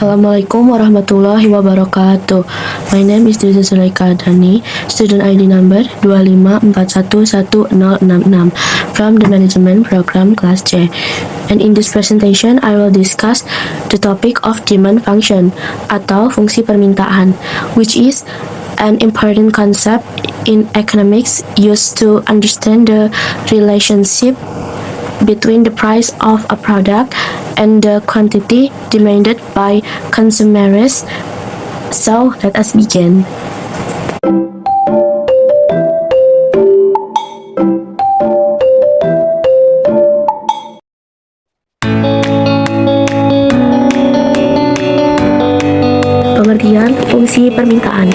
Assalamualaikum warahmatullahi wabarakatuh. My name is Disa Zulaika Adani, student ID number 254110066 from the Management Program Class C. And in this presentation, I will discuss the topic of demand function atau fungsi permintaan, which is an important concept in economics used to understand the relationship between the price of a product and the quantity demanded by consumers. So, let us begin. Pengertian fungsi permintaan.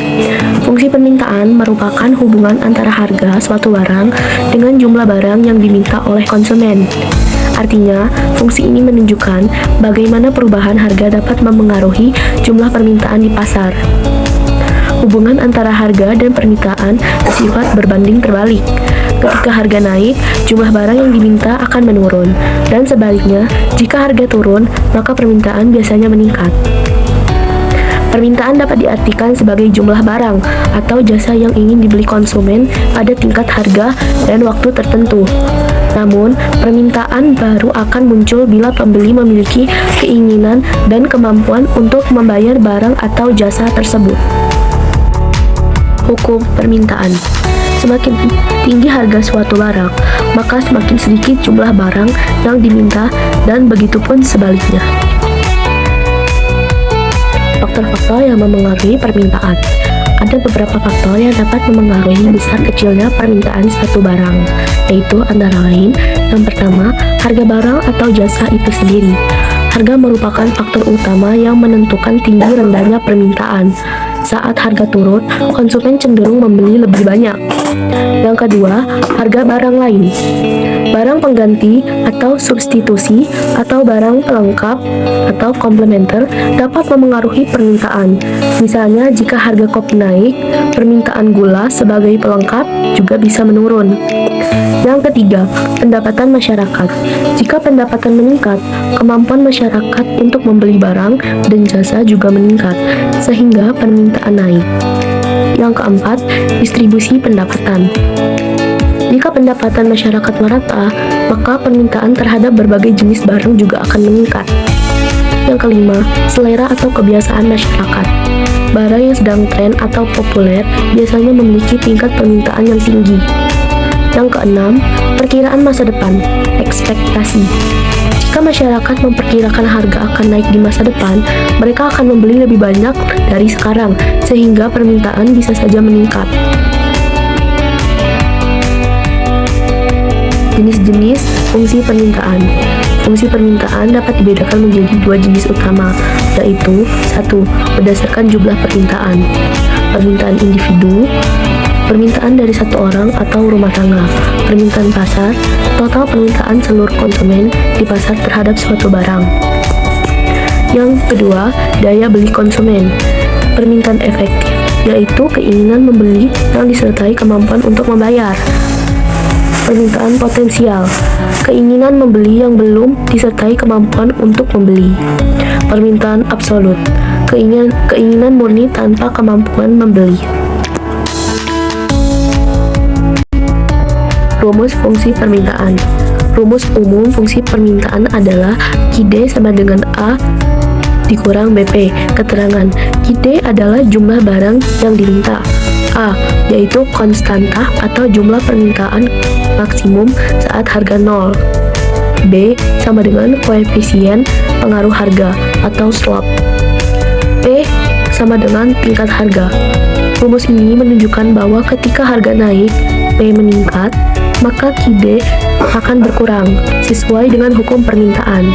Fungsi permintaan merupakan hubungan antara harga suatu barang dengan jumlah barang yang diminta oleh konsumen. Artinya, fungsi ini menunjukkan bagaimana perubahan harga dapat memengaruhi jumlah permintaan di pasar. Hubungan antara harga dan permintaan bersifat berbanding terbalik. Ketika harga naik, jumlah barang yang diminta akan menurun, dan sebaliknya, jika harga turun, maka permintaan biasanya meningkat. Permintaan dapat diartikan sebagai jumlah barang atau jasa yang ingin dibeli konsumen pada tingkat harga dan waktu tertentu. Namun, permintaan baru akan muncul bila pembeli memiliki keinginan dan kemampuan untuk membayar barang atau jasa tersebut. Hukum permintaan. Semakin tinggi harga suatu barang, maka semakin sedikit jumlah barang yang diminta dan begitupun sebaliknya. Faktor-faktor yang memengaruhi permintaan. Ada beberapa faktor yang dapat memengaruhi besar kecilnya permintaan suatu barang, yaitu antara lain, yang pertama, harga barang atau jasa itu sendiri. Harga merupakan faktor utama yang menentukan tinggi rendahnya permintaan. Saat harga turun, konsumen cenderung membeli lebih banyak. Yang kedua, harga barang lain. Barang pengganti atau substitusi atau barang pelengkap atau komplementer dapat memengaruhi permintaan. Misalnya, jika harga kopi naik, permintaan gula sebagai pelengkap juga bisa menurun. Yang ketiga, pendapatan masyarakat. Jika pendapatan meningkat, kemampuan masyarakat untuk membeli barang dan jasa juga meningkat, sehingga permintaan naik. Yang keempat, distribusi pendapatan. Jika pendapatan masyarakat merata, maka permintaan terhadap berbagai jenis barang juga akan meningkat. Yang kelima, selera atau kebiasaan masyarakat. Barang yang sedang tren atau populer biasanya memiliki tingkat permintaan yang tinggi. Yang keenam, perkiraan masa depan, ekspektasi. Jika masyarakat memperkirakan harga akan naik di masa depan, mereka akan membeli lebih banyak dari sekarang, sehingga permintaan bisa saja meningkat. Jenis-jenis fungsi permintaan. Fungsi permintaan dapat dibedakan menjadi dua jenis utama, yaitu 1. Berdasarkan jumlah permintaan. Permintaan individu, permintaan dari satu orang atau rumah tangga. Permintaan pasar, total permintaan seluruh konsumen di pasar terhadap suatu barang. Yang kedua, daya beli konsumen. Permintaan efektif, yaitu keinginan membeli yang disertai kemampuan untuk membayar. Permintaan potensial, keinginan membeli yang belum disertai kemampuan untuk membeli. Permintaan absolut, keinginan murni tanpa kemampuan membeli. Rumus fungsi permintaan. Rumus umum fungsi permintaan adalah QD sama dengan A dikurang BP. Keterangan, QD adalah jumlah barang yang diminta. A, yaitu konstanta atau jumlah permintaan maksimum saat harga 0. B, sama dengan koefisien pengaruh harga atau slope. P, sama dengan tingkat harga. Rumus ini menunjukkan bahwa ketika harga naik, P meningkat, maka QD akan berkurang, sesuai dengan hukum permintaan.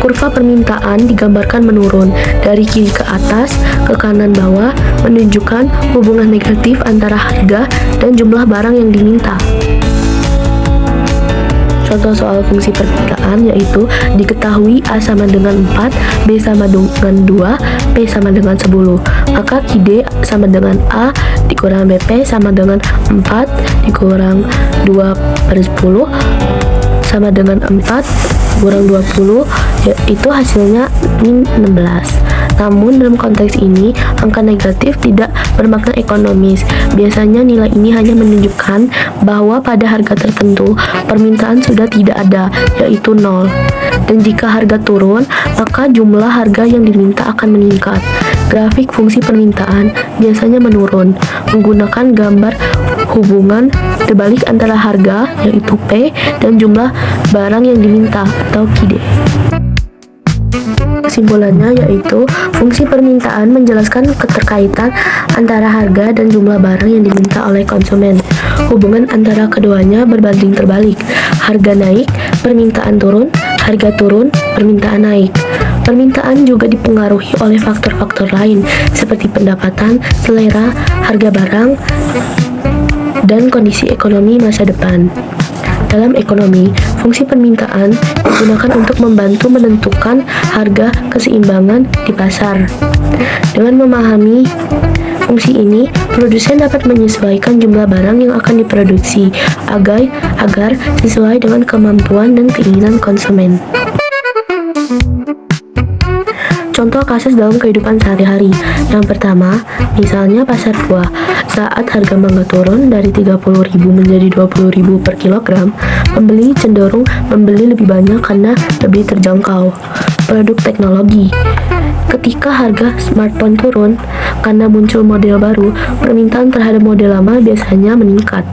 Kurva permintaan digambarkan menurun dari kiri ke atas ke kanan bawah, menunjukkan hubungan negatif antara harga dan jumlah barang yang diminta. Contoh soal fungsi permintaan yaitu diketahui A sama dengan 4, B sama dengan 2, P sama dengan 10. Maka QD sama dengan A dikurang BP sama dengan 4 dikurang 2/10 sama dengan 4 kurang 20, yaitu hasilnya min 16. Namun dalam konteks ini, angka negatif tidak bermakna ekonomis. Biasanya nilai ini hanya menunjukkan bahwa pada harga tertentu, permintaan sudah tidak ada, yaitu 0. Dan jika harga turun, maka jumlah harga yang diminta akan meningkat. Grafik fungsi permintaan biasanya menurun, menggunakan gambar hubungan terbalik antara harga, yaitu P, dan jumlah barang yang diminta, atau QD. Kesimpulannya yaitu fungsi permintaan menjelaskan keterkaitan antara harga dan jumlah barang yang diminta oleh konsumen. Hubungan antara keduanya berbanding terbalik. Harga naik, permintaan turun, harga turun, permintaan naik. Permintaan juga dipengaruhi oleh faktor-faktor lain seperti pendapatan, selera, harga barang, dan kondisi ekonomi masa depan. Dalam ekonomi, fungsi permintaan digunakan untuk membantu menentukan harga keseimbangan di pasar. Dengan memahami fungsi ini, produsen dapat menyesuaikan jumlah barang yang akan diproduksi agar sesuai dengan kemampuan dan keinginan konsumen. Contoh kasus dalam kehidupan sehari-hari. Yang pertama, misalnya pasar buah. Saat harga mangga turun dari 30.000 menjadi 20.000 per kilogram, pembeli cenderung membeli lebih banyak karena lebih terjangkau. Produk teknologi. Ketika harga smartphone turun karena muncul model baru, permintaan terhadap model lama biasanya meningkat.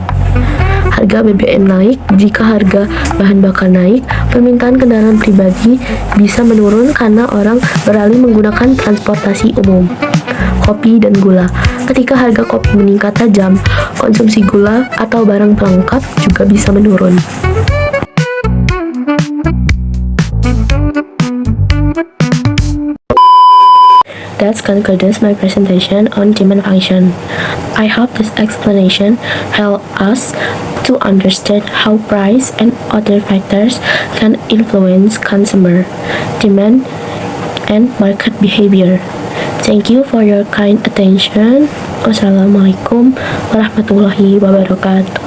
Harga BBM naik. Jika harga bahan bakar naik, permintaan kendaraan pribadi bisa menurun karena orang beralih menggunakan transportasi umum. Kopi dan gula. Ketika harga kopi meningkat tajam, konsumsi gula atau barang pelengkap juga bisa menurun. That concludes my presentation on demand function. I hope this explanation helped us to understand how price and other factors can influence consumer demand and market behavior. Thank you for your kind attention. Wassalamualaikum warahmatullahi wabarakatuh.